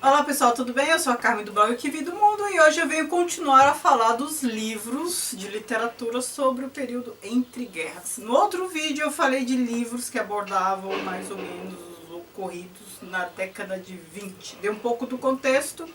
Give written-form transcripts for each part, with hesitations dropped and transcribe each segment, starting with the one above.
Olá pessoal, tudo bem? Eu sou a Carmen do blog Que Vi do Mundo e hoje eu venho continuar a falar dos livros de literatura sobre o período entre guerras. No outro vídeo eu falei de livros que abordavam mais ou menos os ocorridos na década de 20. Dei um pouco do contexto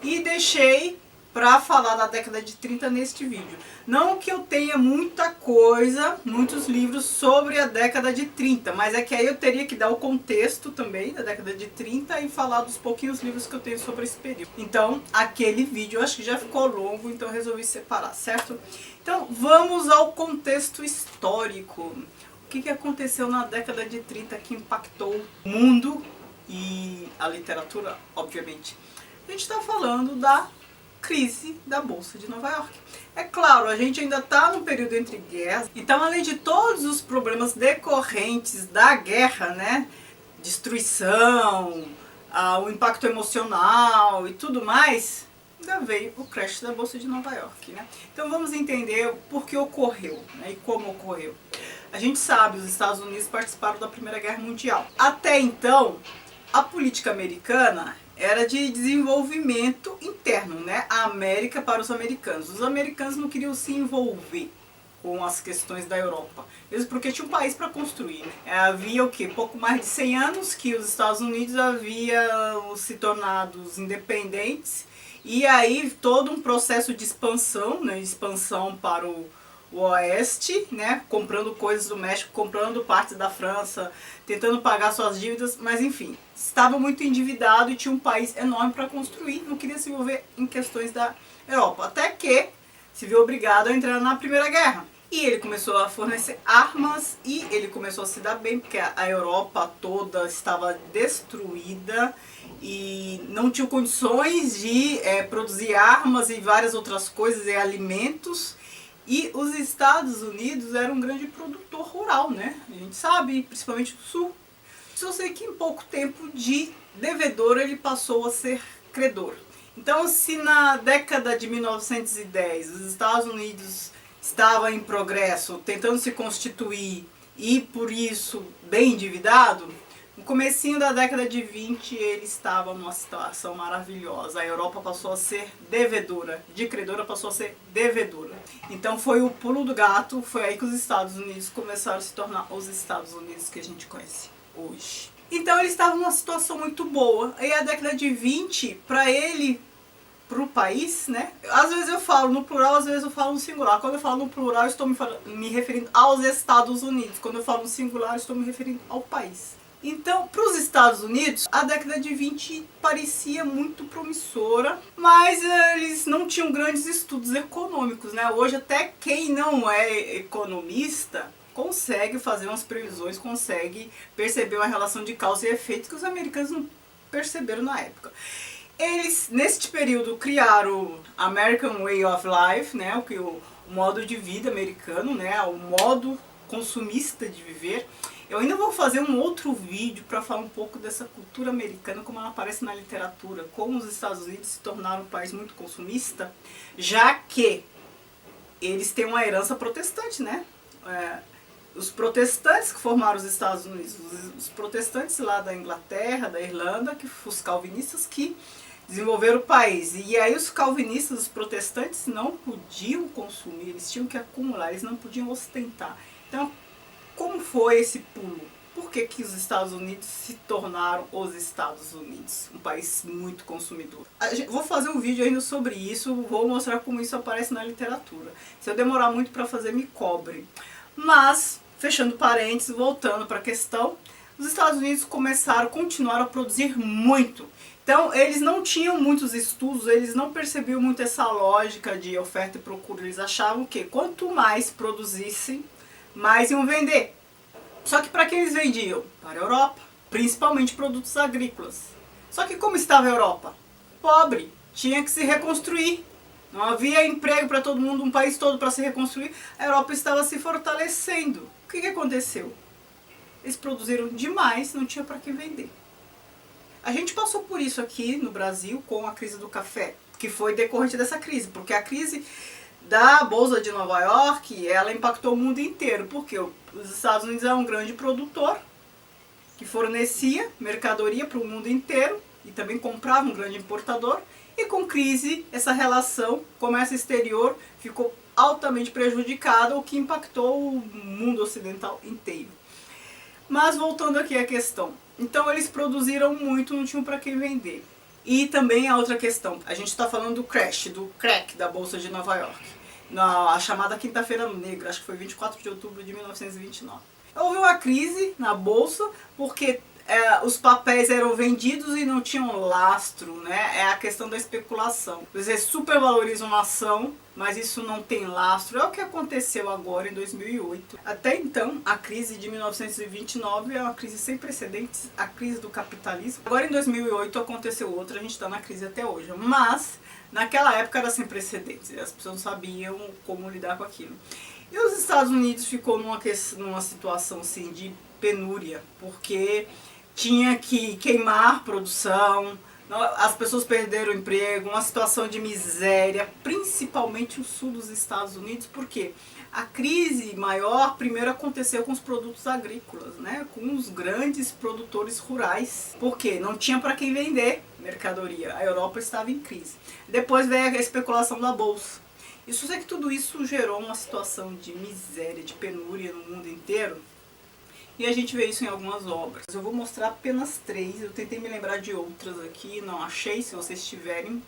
e deixei para falar da década de 30 neste vídeo. Não que eu tenha muita coisa, muitos livros sobre a década de 30, mas é que aí eu teria que dar o contexto também da década de 30 e falar dos pouquinhos livros que eu tenho sobre esse período. Então, aquele vídeo eu acho que já ficou longo, então eu resolvi separar, certo? Então, vamos ao contexto histórico. O que aconteceu na década de 30 que impactou o mundo e a literatura, obviamente? A gente está falando da crise da Bolsa de Nova York. É claro, a gente ainda está no período entre guerras, então além de todos os problemas decorrentes da guerra, né, destruição, o impacto emocional e tudo mais, ainda veio o crash da Bolsa de Nova York, né? Então vamos entender por que ocorreu, né, e como ocorreu. A gente sabe, os Estados Unidos participaram da Primeira Guerra Mundial. Até então, a política americana era de desenvolvimento interno, né? A América para os americanos. Os americanos não queriam se envolver com as questões da Europa, mesmo porque tinha um país para construir. Havia o quê? Pouco mais de 100 anos que os Estados Unidos haviam se tornado independentes e aí todo um processo de expansão, né? Expansão para o oeste, né, comprando coisas do México, comprando partes da França, tentando pagar suas dívidas, mas enfim, estava muito endividado e tinha um país enorme para construir, não queria se envolver em questões da Europa, até que se viu obrigado a entrar na Primeira Guerra. E ele começou a fornecer armas e ele começou a se dar bem, porque a Europa toda estava destruída e não tinha condições de produzir armas e várias outras coisas e alimentos. E os Estados Unidos eram um grande produtor rural, né? A gente sabe, principalmente do sul. Só sei que em pouco tempo de devedor ele passou a ser credor. Então, se na década de 1910 os Estados Unidos estava em progresso, tentando se constituir e por isso bem endividado, no comecinho da década de 20 ele estava numa situação maravilhosa. A Europa passou a ser devedora, de credora passou a ser devedora. Então foi o pulo do gato, foi aí que os Estados Unidos começaram a se tornar os Estados Unidos que a gente conhece hoje. Então ele estava numa situação muito boa. E a década de 20, para ele, para o país, né? Às vezes eu falo no plural, às vezes eu falo no singular. Quando eu falo no plural, eu estou me referindo aos Estados Unidos. Quando eu falo no singular, eu estou me referindo ao país. Então, para os Estados Unidos, a década de 20 parecia muito promissora, mas eles não tinham grandes estudos econômicos, né? Hoje até quem não é economista consegue fazer umas previsões, consegue perceber uma relação de causa e efeito que os americanos não perceberam na época. Eles, neste período, criaram o American Way of Life, né? O modo de vida americano, né? O modo consumista de viver. Eu ainda vou fazer um outro vídeo para falar um pouco dessa cultura americana, como ela aparece na literatura, como os Estados Unidos se tornaram um país muito consumista, já que eles têm uma herança protestante, né? Os protestantes que formaram os Estados Unidos, os protestantes lá da Inglaterra, da Irlanda, os calvinistas que desenvolveram o país. E aí os calvinistas, os protestantes não podiam consumir, eles tinham que acumular, eles não podiam ostentar. Então, como foi esse pulo? Por que os Estados Unidos se tornaram os Estados Unidos? Um país muito consumidor. Vou fazer um vídeo ainda sobre isso, vou mostrar como isso aparece na literatura. Se eu demorar muito para fazer, me cobre. Mas, fechando parênteses, voltando para a questão, os Estados Unidos continuaram a produzir muito. Então, eles não tinham muitos estudos, eles não percebiam muito essa lógica de oferta e procura. Eles achavam que quanto mais produzissem, mais iam vender. Só que para quem eles vendiam? Para a Europa, principalmente produtos agrícolas. Só que como estava a Europa? Pobre, tinha que se reconstruir. Não havia emprego para todo mundo, um país todo para se reconstruir. A Europa estava se fortalecendo. O que aconteceu? Eles produziram demais, não tinha para quem vender. A gente passou por isso aqui no Brasil com a crise do café, que foi decorrente dessa crise, porque a crise da Bolsa de Nova York, ela impactou o mundo inteiro, porque os Estados Unidos é um grande produtor que fornecia mercadoria para o mundo inteiro e também comprava um grande importador. E com crise, essa relação comércio exterior ficou altamente prejudicada, o que impactou o mundo ocidental inteiro. Mas voltando aqui à questão, então eles produziram muito, não tinham para quem vender. E também a outra questão, a gente está falando do crash, do crack da Bolsa de Nova York, na chamada Quinta-feira Negra, acho que foi 24 de outubro de 1929. Houve uma crise na Bolsa porque os papéis eram vendidos e não tinham lastro, né? É a questão da especulação. Você supervaloriza uma ação, mas isso não tem lastro. É o que aconteceu agora em 2008. Até então, a crise de 1929 é uma crise sem precedentes, a crise do capitalismo. Agora em 2008 aconteceu outra, a gente está na crise até hoje. Mas naquela época era sem precedentes, as pessoas não sabiam como lidar com aquilo. E os Estados Unidos ficou numa situação assim de penúria, porque tinha que queimar produção, as pessoas perderam o emprego, uma situação de miséria, principalmente o sul dos Estados Unidos, porque a crise maior primeiro aconteceu com os produtos agrícolas, né? Com os grandes produtores rurais, porque não tinha para quem vender mercadoria, a Europa estava em crise. Depois veio a especulação da bolsa. Isso sei que tudo isso gerou uma situação de miséria, de penúria no mundo inteiro. E a gente vê isso em algumas obras. Eu vou mostrar apenas 3, eu tentei me lembrar de outras aqui, não achei. Se vocês tiverem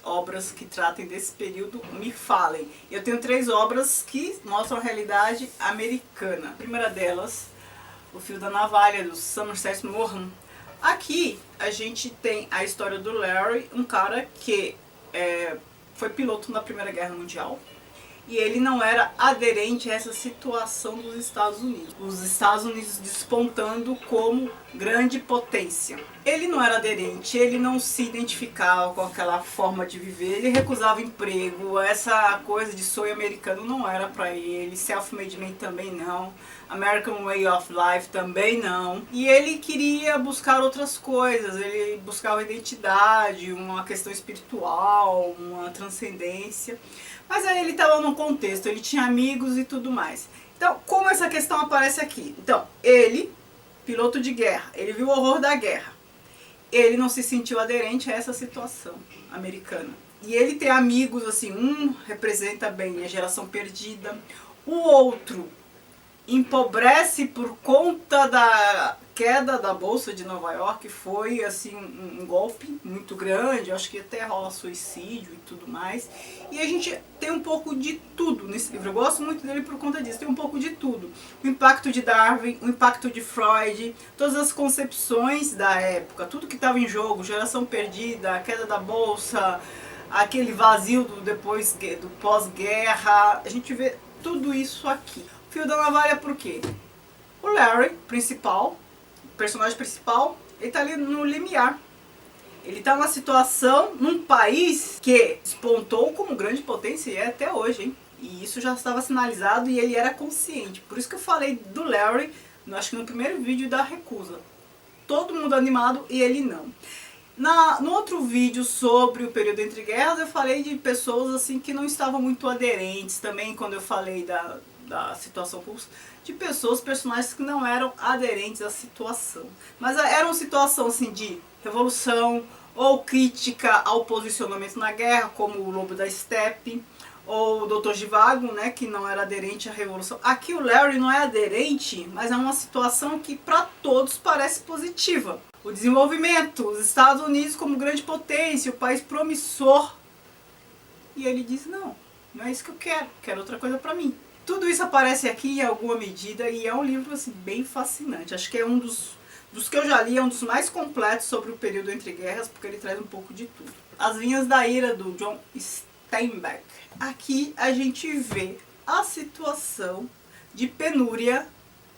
obras que tratem desse período, me falem. Eu tenho 3 obras que mostram a realidade americana. A primeira delas, O Fio da Navalha, do Somerset Maugham. Aqui a gente tem a história do Larry, um cara que foi piloto na Primeira Guerra Mundial. E ele não era aderente a essa situação dos Estados Unidos. Os Estados Unidos despontando como grande potência. Ele não era aderente, ele não se identificava com aquela forma de viver, ele recusava emprego, essa coisa de sonho americano não era para ele, self-made man também não, American Way of Life também não. E ele queria buscar outras coisas, ele buscava identidade, uma questão espiritual, uma transcendência. Mas aí ele estava num contexto, ele tinha amigos e tudo mais. Então, como essa questão aparece aqui? Então, ele, piloto de guerra, ele viu o horror da guerra. Ele não se sentiu aderente a essa situação americana. E ele tem amigos, assim, um representa bem a geração perdida, o outro empobrece por conta da queda da Bolsa de Nova York, foi assim um golpe muito grande, acho que até rola suicídio e tudo mais. E a gente tem um pouco de tudo nesse livro, eu gosto muito dele por conta disso, tem um pouco de tudo. O impacto de Darwin, o impacto de Freud, todas as concepções da época, tudo que estava em jogo, geração perdida, a queda da Bolsa, aquele vazio do pós-guerra, a gente vê tudo isso aqui. Fio da Navalha por quê? O Larry, principal, o personagem principal, ele tá ali no limiar. Ele tá numa situação, num país que despontou como grande potência e é até hoje, hein? E isso já estava sinalizado e ele era consciente. Por isso que eu falei do Larry, acho que no primeiro vídeo da recusa. Todo mundo animado e ele não. No outro vídeo sobre o período entre guerras, eu falei de pessoas assim que não estavam muito aderentes. Também quando eu falei da situação russa, de pessoas, personagens que não eram aderentes à situação. Mas era uma situação assim de revolução ou crítica ao posicionamento na guerra, como o Lobo da Steppe, ou o Dr. Zhivago, né, que não era aderente à revolução. Aqui o Larry não é aderente, mas é uma situação que para todos parece positiva. O desenvolvimento, os Estados Unidos como grande potência, o país promissor. E ele diz, não é isso que eu quero outra coisa para mim. Tudo isso aparece aqui em alguma medida e é um livro assim, bem fascinante. Acho que é um dos que eu já li, é um dos mais completos sobre o período entre guerras, porque ele traz um pouco de tudo. As Vinhas da Ira, do John Steinbeck. Aqui a gente vê a situação de penúria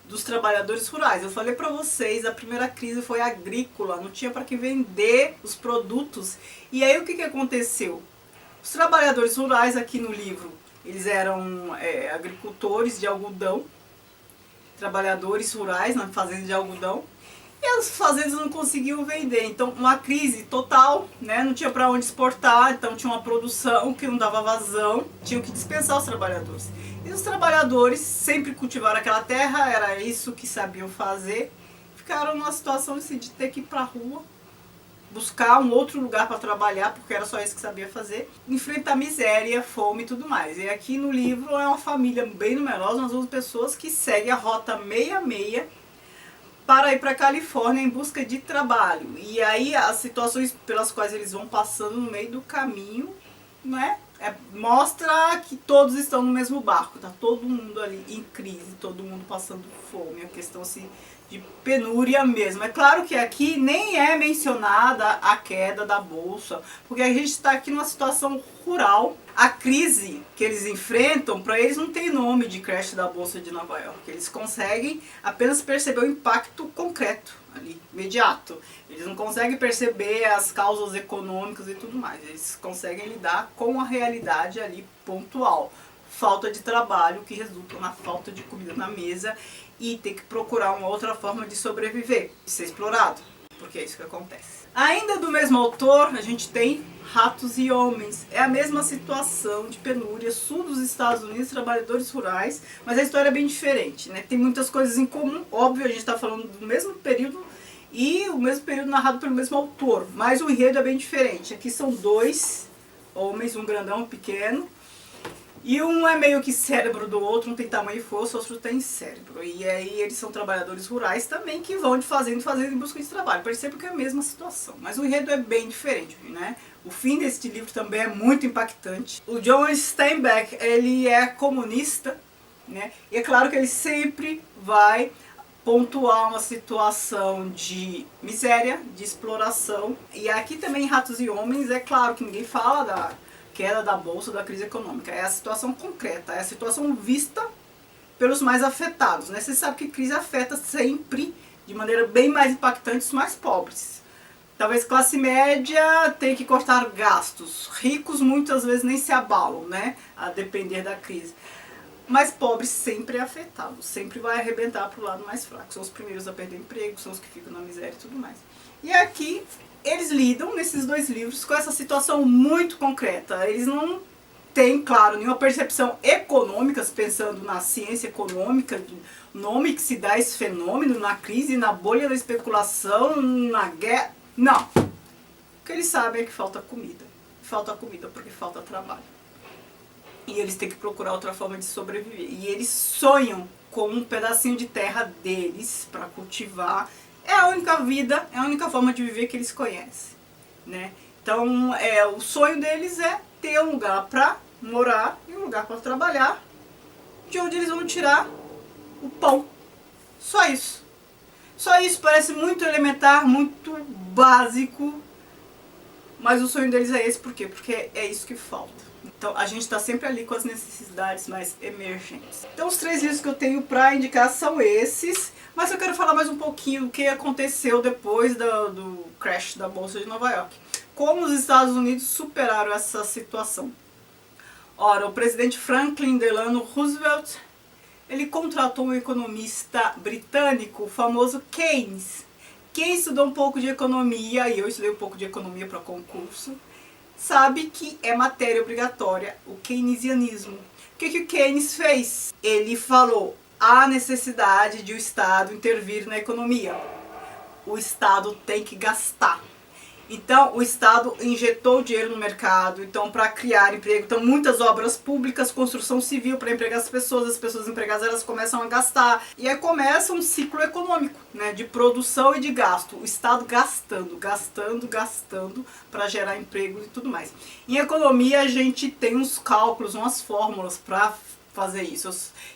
dos trabalhadores rurais. Eu falei para vocês, a primeira crise foi agrícola, não tinha para que vender os produtos. E aí o que aconteceu? Os trabalhadores rurais aqui no livro, eles eram agricultores de algodão, trabalhadores rurais na fazenda de algodão, e as fazendas não conseguiam vender. Então, uma crise total, né? Não tinha para onde exportar, então tinha uma produção que não dava vazão, tinham que dispensar os trabalhadores. E os trabalhadores sempre cultivaram aquela terra, era isso que sabiam fazer, ficaram numa situação assim, de ter que ir para a rua, buscar um outro lugar para trabalhar, porque era só isso que sabia fazer, enfrentar miséria, fome e tudo mais. E aqui no livro é uma família bem numerosa, umas 11 pessoas que seguem a rota 66 para ir para a Califórnia em busca de trabalho. E aí as situações pelas quais eles vão passando no meio do caminho, né? Mostra que todos estão no mesmo barco, tá todo mundo ali em crise, todo mundo passando fome, a questão assim de penúria mesmo. É claro que aqui nem é mencionada a queda da bolsa, porque a gente está aqui numa situação rural. A crise que eles enfrentam, para eles não tem nome de crash da bolsa de Nova York. Eles conseguem apenas perceber o impacto concreto ali, imediato. Eles não conseguem perceber as causas econômicas e tudo mais. Eles conseguem lidar com a realidade ali pontual. Falta de trabalho que resulta na falta de comida na mesa e ter que procurar uma outra forma de sobreviver, de ser explorado, porque é isso que acontece. Ainda do mesmo autor, a gente tem Ratos e Homens. É a mesma situação de penúria, sul dos Estados Unidos, trabalhadores rurais, mas a história é bem diferente, né? Tem muitas coisas em comum, óbvio, a gente está falando do mesmo período e o mesmo período narrado pelo mesmo autor, mas o enredo é bem diferente. Aqui são dois homens, um grandão e um pequeno, e um é meio que cérebro do outro, um tem tamanho e força, o outro tem cérebro. E aí eles são trabalhadores rurais também que vão de fazenda em fazenda em busca de trabalho. Percebo que é a mesma situação, mas o enredo é bem diferente, né? O fim deste livro também é muito impactante. O John Steinbeck, ele é comunista, né? E é claro que ele sempre vai pontuar uma situação de miséria, de exploração. E aqui também em Ratos e Homens, é claro que ninguém fala da queda da bolsa, da crise econômica. É a situação concreta, é a situação vista pelos mais afetados, né? Você sabe que crise afeta sempre, de maneira bem mais impactante, os mais pobres. Talvez classe média tenha que cortar gastos. Ricos muitas vezes nem se abalam, né? A depender da crise. Mas pobres sempre é afetado, sempre vai arrebentar para o lado mais fraco. São os primeiros a perder emprego, são os que ficam na miséria e tudo mais. E aqui eles lidam, nesses dois livros, com essa situação muito concreta. Eles não têm, claro, nenhuma percepção econômica, pensando na ciência econômica, o nome que se dá a esse fenômeno, na crise, na bolha da especulação, na guerra. Não. O que eles sabem é que falta comida. Falta comida porque falta trabalho. E eles têm que procurar outra forma de sobreviver. E eles sonham com um pedacinho de terra deles para cultivar. É a única vida, é a única forma de viver que eles conhecem, né? Então, o sonho deles é ter um lugar para morar e um lugar para trabalhar, de onde eles vão tirar o pão. Só isso. Só isso, parece muito elementar, muito básico, mas o sonho deles é esse, por quê? Porque é isso que falta. Então a gente está sempre ali com as necessidades mais emergentes. Então os 3 livros que eu tenho para indicar são esses, mas eu quero falar mais um pouquinho do que aconteceu depois do crash da Bolsa de Nova York. Como os Estados Unidos superaram essa situação. Ora, o presidente Franklin Delano Roosevelt, ele contratou um economista britânico, o famoso Keynes. Quem estudou um pouco de economia, e eu estudei um pouco de economia para concurso, sabe que é matéria obrigatória o keynesianismo. O que o Keynes fez? Ele falou a necessidade de o Estado intervir na economia. O Estado tem que gastar. Então, o Estado injetou dinheiro no mercado, então, para criar emprego. Então, muitas obras públicas, construção civil para empregar as pessoas empregadas, elas começam a gastar. E aí começa um ciclo econômico, né, de produção e de gasto. O Estado gastando para gerar emprego e tudo mais. Em economia, a gente tem uns cálculos, umas fórmulas para fazer isso.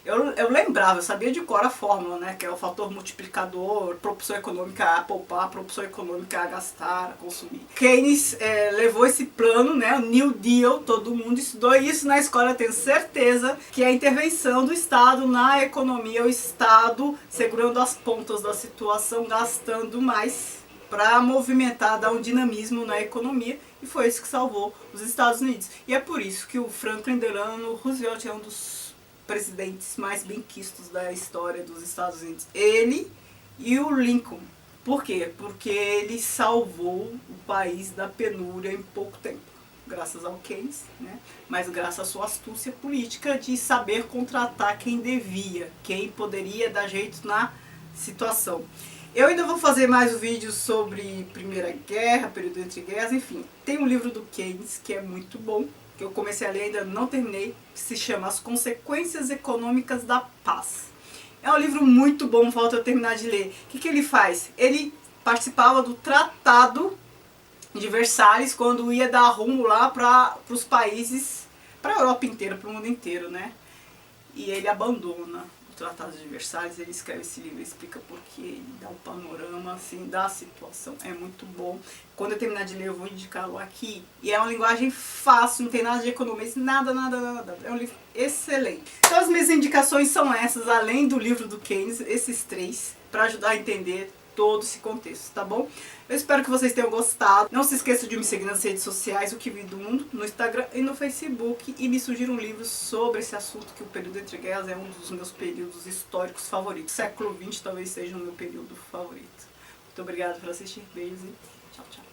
Eu lembrava, eu sabia de cor a fórmula, né, que é o fator multiplicador, propulsão econômica a poupar, propulsão econômica a gastar, a consumir. Keynes levou esse plano, né, o New Deal, todo mundo estudou isso na escola, eu tenho certeza que é a intervenção do Estado na economia, o Estado segurando as pontas da situação, gastando mais para movimentar, dar um dinamismo na economia, e foi isso que salvou os Estados Unidos. E é por isso que o Franklin Delano Roosevelt é um dos presidentes mais benquistos da história dos Estados Unidos. Ele e o Lincoln. Por quê? Porque ele salvou o país da penúria em pouco tempo. Graças ao Keynes, né? Mas graças à sua astúcia política de saber contratar quem devia, quem poderia dar jeito na situação. Eu ainda vou fazer mais vídeos sobre Primeira Guerra, período entre guerras, enfim. Tem um livro do Keynes que é muito bom, que eu comecei a ler e ainda não terminei, que se chama As Consequências Econômicas da Paz. É um livro muito bom, falta eu terminar de ler. O que ele faz? Ele participava do Tratado de Versalhes quando ia dar rumo lá para os países, para a Europa inteira, para o mundo inteiro, né? E ele abandona o Tratado de Versalhes, ele escreve esse livro, explica por que, ele dá um panorama assim da situação, é muito bom. Quando eu terminar de ler eu vou indicá-lo aqui, e é uma linguagem fácil, não tem nada de economia, nada, é um livro excelente. Então as minhas indicações são essas, além do livro do Keynes, esses três, para ajudar a entender todo esse contexto, tá bom? Eu espero que vocês tenham gostado. Não se esqueçam de me seguir nas redes sociais, o Que Vi do Mundo, no Instagram e no Facebook, e me sugiram livros sobre esse assunto, que o período entre guerras é um dos meus períodos históricos favoritos. Século XX talvez seja o meu período favorito. Muito obrigada por assistir, beijos e tchau, tchau.